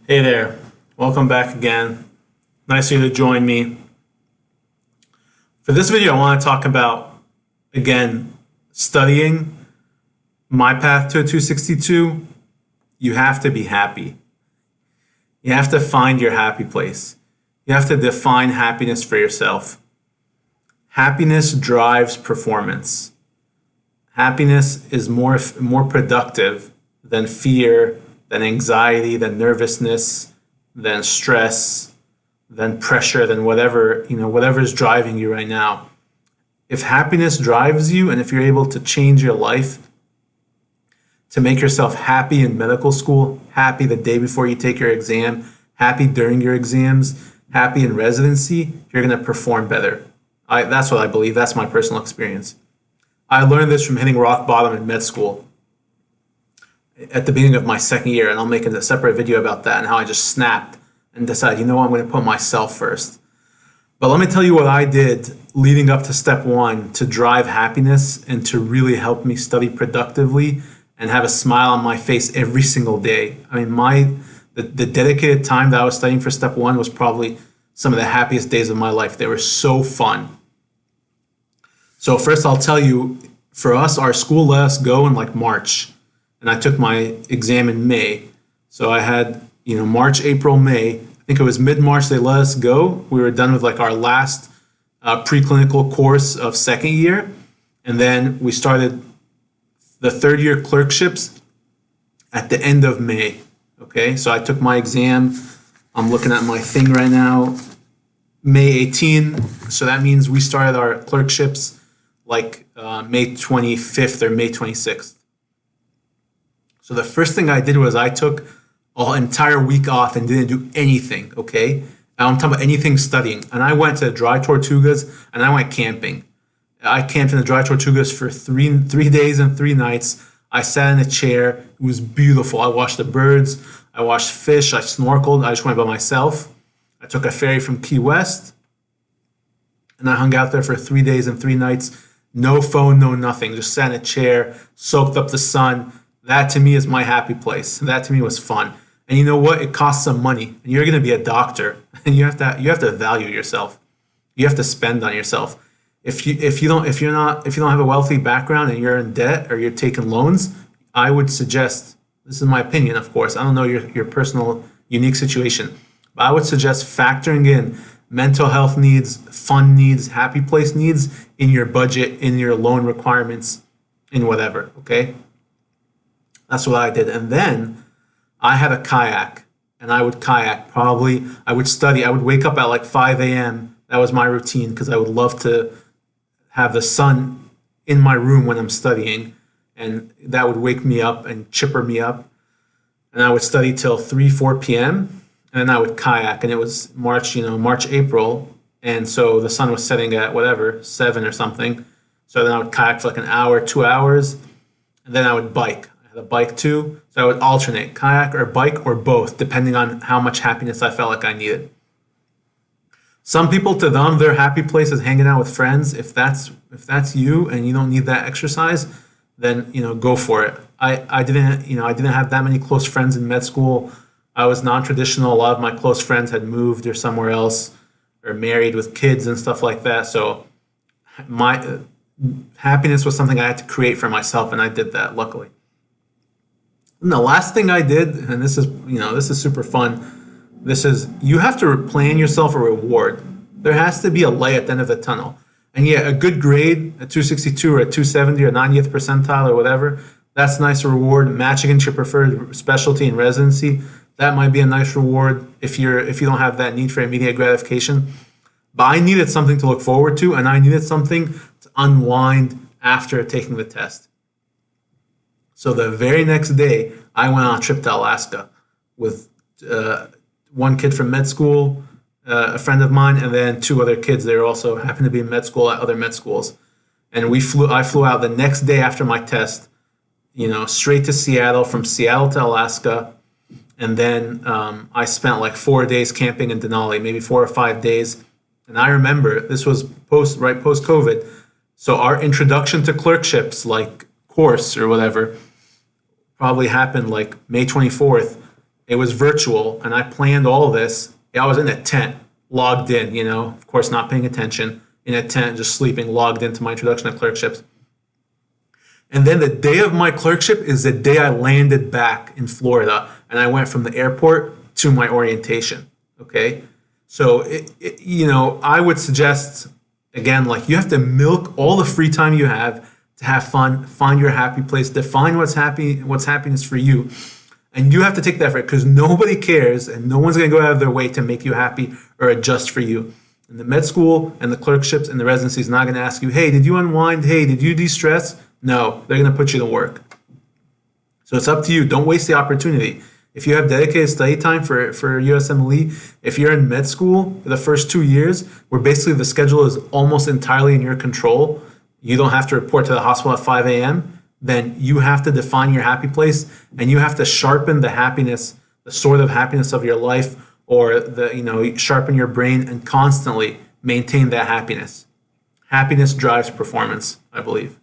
Hey there, welcome back again. Nice of you to join me. For this video, I want to talk about, again, studying my path to a 262. You have to be happy. You have to find your happy place. You have to define happiness for yourself. Happiness drives performance. Happiness is more productive than fear, than anxiety, than nervousness, than stress, than pressure, than whatever is driving you right now. If happiness drives you, and if you're able to change your life to make yourself happy in medical school, happy the day before you take your exam, happy during your exams, happy in residency, you're going to perform better. That's what I believe. That's my personal experience. I learned this from hitting rock bottom in med school at the beginning of my second year, and I'll make a separate video about that and how I just snapped and decided, you know what, I'm going to put myself first. But let me tell you what I did leading up to step one to drive happiness and to really help me study productively and have a smile on my face every single day. I mean, the dedicated time that I was studying for step one was probably some of the happiest days of my life. They were so fun. So first I'll tell you, for us, our school let us go in like March. And I took my exam in May. So I had, March, April, May. I think it was mid-March they let us go. We were done with like our last preclinical course of second year. And then we started the third year clerkships at the end of May. Okay, so I took my exam. I'm looking at my thing right now. May 18. So that means we started our clerkships like May 25th or May 26th. So the first thing I did was I took an entire week off and didn't do anything, okay? I'm talking about anything studying. And I went to Dry Tortugas and I went camping. I camped in the Dry Tortugas for three days and 3 nights. I sat in a chair. It was beautiful. I watched the birds. I watched fish. I snorkeled. I just went by myself. I took a ferry from Key West. And I hung out there for 3 days and 3 nights. No phone, no nothing. Just sat in a chair, soaked up the sun. That to me is my happy place. That to me was fun. And you know what? It costs some money. And you're going to be a doctor, and you have to value yourself. You have to spend on yourself. If you don't have a wealthy background and you're in debt or you're taking loans, I would suggest, this is my opinion, of course. I don't know your personal unique situation, but I would suggest factoring in mental health needs, fun needs, happy place needs in your budget, in your loan requirements, in whatever. Okay. That's what I did. And then I had a kayak, and I would kayak probably. I would study. I would wake up at like 5 a.m. That was my routine because I would love to have the sun in my room when I'm studying, and that would wake me up and chipper me up. And I would study till 3, 4 p.m. and then I would kayak, and it was March, April, and so the sun was setting at whatever 7 or something. So then I would kayak for like an hour, 2 hours, and then I would bike. The bike too, so I would alternate kayak or bike or both, depending on how much happiness I felt like I needed. Some people, to them, their happy place is hanging out with friends. If that's you and you don't need that exercise, then go for it. I didn't have that many close friends in med school. I was non-traditional. A lot of my close friends had moved or somewhere else or married with kids and stuff like that. So my happiness was something I had to create for myself, and I did that, luckily. And the last thing I did, and this is super fun, you have to plan yourself a reward. There has to be a light at the end of the tunnel. And yeah, a good grade, a 262 or a 270 or 90th percentile or whatever, that's a nice reward. Matching into your preferred specialty in residency, that might be a nice reward if you don't have that need for immediate gratification. But I needed something to look forward to, and I needed something to unwind after taking the test. So the very next day, I went on a trip to Alaska with one kid from med school, a friend of mine, and then 2 other kids. They also happened to be in med school at other med schools. And I flew out the next day after my test, straight to Seattle, from Seattle to Alaska. And then I spent like 4 days camping in Denali, maybe 4 or 5 days. And I remember this was post-COVID. So our introduction to clerkships, like course or whatever, probably happened like May 24th. It was virtual, and I planned all of this. I was in a tent, logged in, of course, not paying attention, in a tent, just sleeping, logged into my introduction to clerkships. And then the day of my clerkship is the day I landed back in Florida, and I went from the airport to my orientation. Okay, so I would suggest, again, like, you have to milk all the free time you have to have fun, find your happy place, define what's happiness for you, and you have to take that effort, because nobody cares and no one's going to go out of their way to make you happy or adjust for you. And the med school and the clerkships and the residency is not going to ask you, hey, did you unwind? Hey, did you de-stress? No, they're going to put you to work. So it's up to you. Don't waste the opportunity. If you have dedicated study time for USMLE, if you're in med school for the first 2 years, where basically the schedule is almost entirely in your control, you don't have to report to the hospital at 5 a.m., then you have to define your happy place, and you have to sharpen the happiness, the sort of happiness of your life, or sharpen your brain and constantly maintain that happiness. Happiness drives performance, I believe.